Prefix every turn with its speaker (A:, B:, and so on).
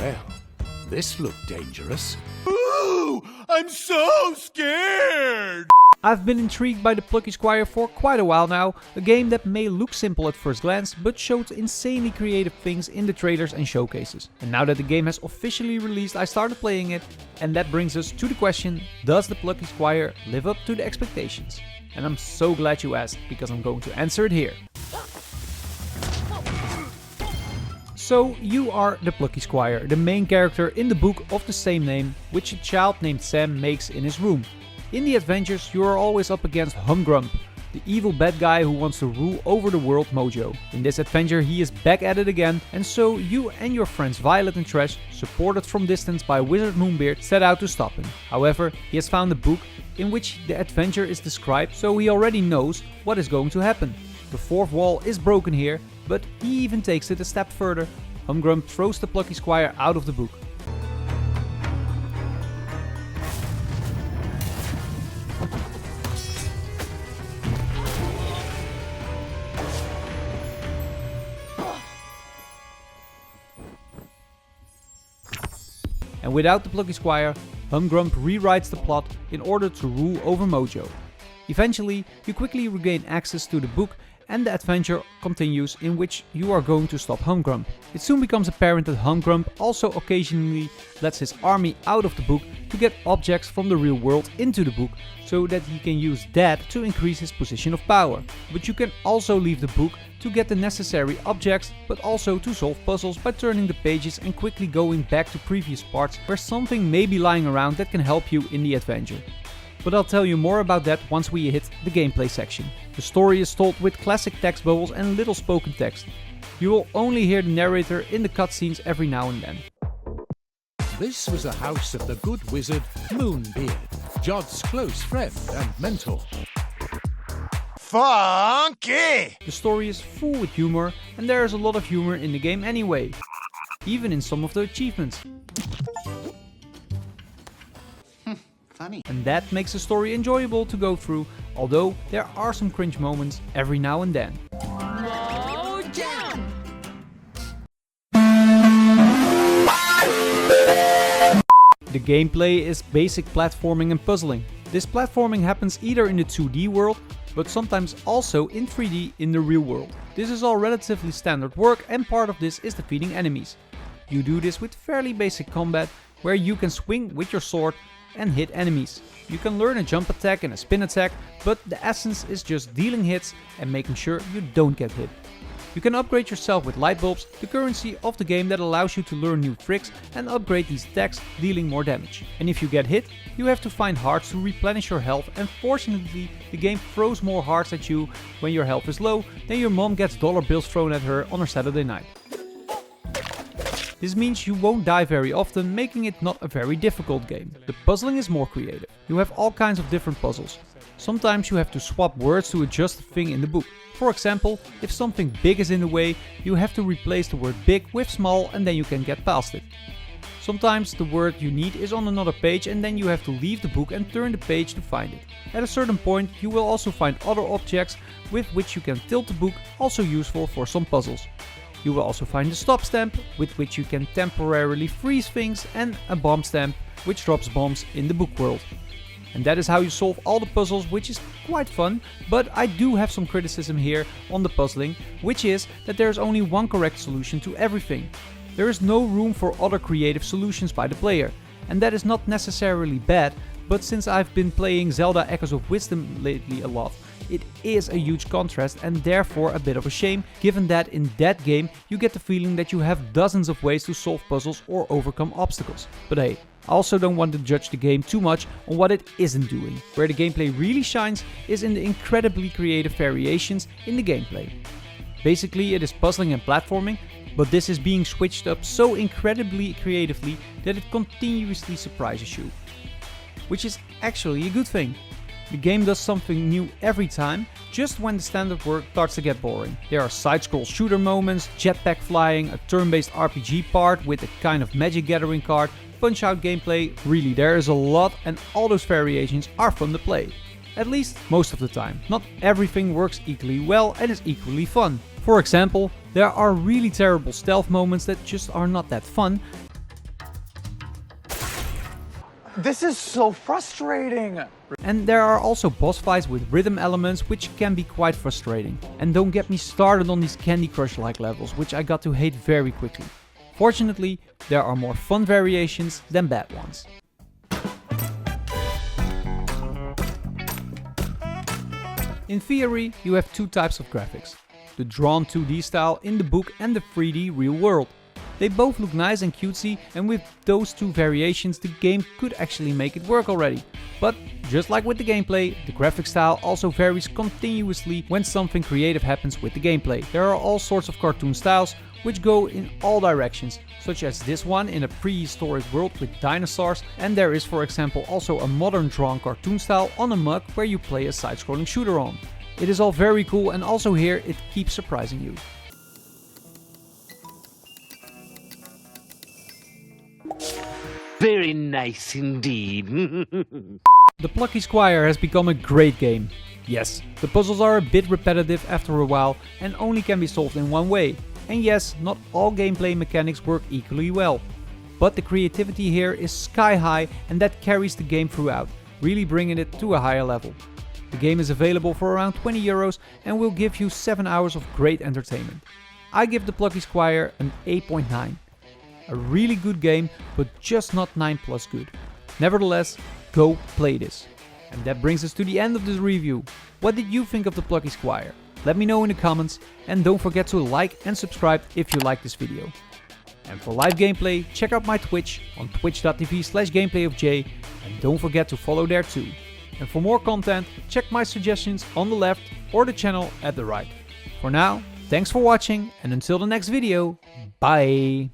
A: Well, this looked dangerous.
B: Ooh, I'm so scared!
C: I've been intrigued by the Plucky Squire for quite a while now, a game that may look simple at first glance, but showed insanely creative things in the trailers and showcases. And now that the game has officially released, I started playing it, and that brings us to the question, does the Plucky Squire live up to the expectations? And I'm so glad you asked, because I'm going to answer it here. So, you are the Plucky Squire, the main character in the book of the same name, which a child named Sam makes in his room. In the adventures, you are always up against Humgrump, the evil bad guy who wants to rule over the world Mojo. In this adventure he is back at it again, and so you and your friends Violet and Trash, supported from distance by Wizard Moonbeard, set out to stop him. However, he has found a book in which the adventure is described, so he already knows what is going to happen. The fourth wall is broken here, but he even takes it a step further. Humgrump throws the Plucky Squire out of the book. And without the Plucky Squire, Humgrump rewrites the plot in order to rule over Mojo. Eventually, you quickly regain access to the book and the adventure continues in which you are going to stop Humgrump. It soon becomes apparent that Humgrump also occasionally lets his army out of the book to get objects from the real world into the book, so that he can use that to increase his position of power. But you can also leave the book to get the necessary objects, but also to solve puzzles by turning the pages and quickly going back to previous parts where something may be lying around that can help you in the adventure. But I'll tell you more about that once we hit the gameplay section. The story is told with classic text bubbles and little spoken text. You will only hear the narrator in the cutscenes every now and then.
A: This was the house of the good wizard Moonbeard, Jod's close friend and mentor.
B: Funky!
C: The story is full with humor, and there is a lot of humor in the game anyway, even in some of the achievements.
B: Funny.
C: And that makes the story enjoyable to go through, although there are some cringe moments every now and then.
D: Slow down!
C: The gameplay is basic platforming and puzzling. This platforming happens either in the 2D world, but sometimes also in 3D in the real world. This is all relatively standard work, and part of this is defeating enemies. You do this with fairly basic combat, where you can swing with your sword and hit enemies. You can learn a jump attack and a spin attack, but the essence is just dealing hits and making sure you don't get hit. You can upgrade yourself with light bulbs, the currency of the game that allows you to learn new tricks and upgrade these attacks, dealing more damage. And if you get hit, you have to find hearts to replenish your health, and fortunately the game throws more hearts at you when your health is low, then your mom gets dollar bills thrown at her on her Saturday night. This means you won't die very often, making it not a very difficult game. The puzzling is more creative. You have all kinds of different puzzles. Sometimes you have to swap words to adjust the thing in the book. For example, if something big is in the way, you have to replace the word big with small and then you can get past it. Sometimes the word you need is on another page and then you have to leave the book and turn the page to find it. At a certain point you will also find other objects with which you can tilt the book, also useful for some puzzles. You will also find a stop stamp, with which you can temporarily freeze things, and a bomb stamp, which drops bombs in the book world. And that is how you solve all the puzzles, which is quite fun, but I do have some criticism here on the puzzling, which is that there is only one correct solution to everything. There is no room for other creative solutions by the player, and that is not necessarily bad, but since I've been playing Zelda Echoes of Wisdom lately a lot, it is a huge contrast and therefore a bit of a shame, given that in that game you get the feeling that you have dozens of ways to solve puzzles or overcome obstacles. But hey, I also don't want to judge the game too much on what it isn't doing. Where the gameplay really shines is in the incredibly creative variations in the gameplay. Basically it is puzzling and platforming, but this is being switched up so incredibly creatively that it continuously surprises you. Which is actually a good thing. The game does something new every time, just when the standard work starts to get boring. There are side-scroll shooter moments, jetpack flying, a turn-based RPG part with a kind of magic gathering card, punch-out gameplay. Really, there is a lot, and all those variations are fun to play. At least most of the time. Not everything works equally well and is equally fun. For example, there are really terrible stealth moments that just are not that fun,
E: This is so frustrating.
C: And there are also boss fights with rhythm elements which can be quite frustrating. And don't get me started on these Candy Crush-like levels, which I got to hate very quickly. Fortunately, there are more fun variations than bad ones. In theory, you have two types of graphics. The drawn 2D style in the book and the 3D real world. They both look nice and cutesy, and with those two variations the game could actually make it work already. But just like with the gameplay, the graphic style also varies continuously when something creative happens with the gameplay. There are all sorts of cartoon styles which go in all directions, such as this one in a prehistoric world with dinosaurs, and there is for example also a modern drawn cartoon style on a mug where you play a side-scrolling shooter on. It is all very cool, and also here it keeps surprising you.
F: Very nice indeed.
C: The Plucky Squire has become a great game. Yes, the puzzles are a bit repetitive after a while and only can be solved in one way. And yes, not all gameplay mechanics work equally well. But the creativity here is sky high, and that carries the game throughout, really bringing it to a higher level. The game is available for around €20 and will give you 7 hours of great entertainment. I give the Plucky Squire an 8.9. A really good game, but just not 9+ good. Nevertheless, go play this. And that brings us to the end of this review. What did you think of the Plucky Squire? Let me know in the comments, and don't forget to like and subscribe if you like this video. And for live gameplay, check out my Twitch on twitch.tv/gameplayofj, and don't forget to follow there too. And for more content, check my suggestions on the left or the channel at the right. For now, thanks for watching, and until the next video, bye!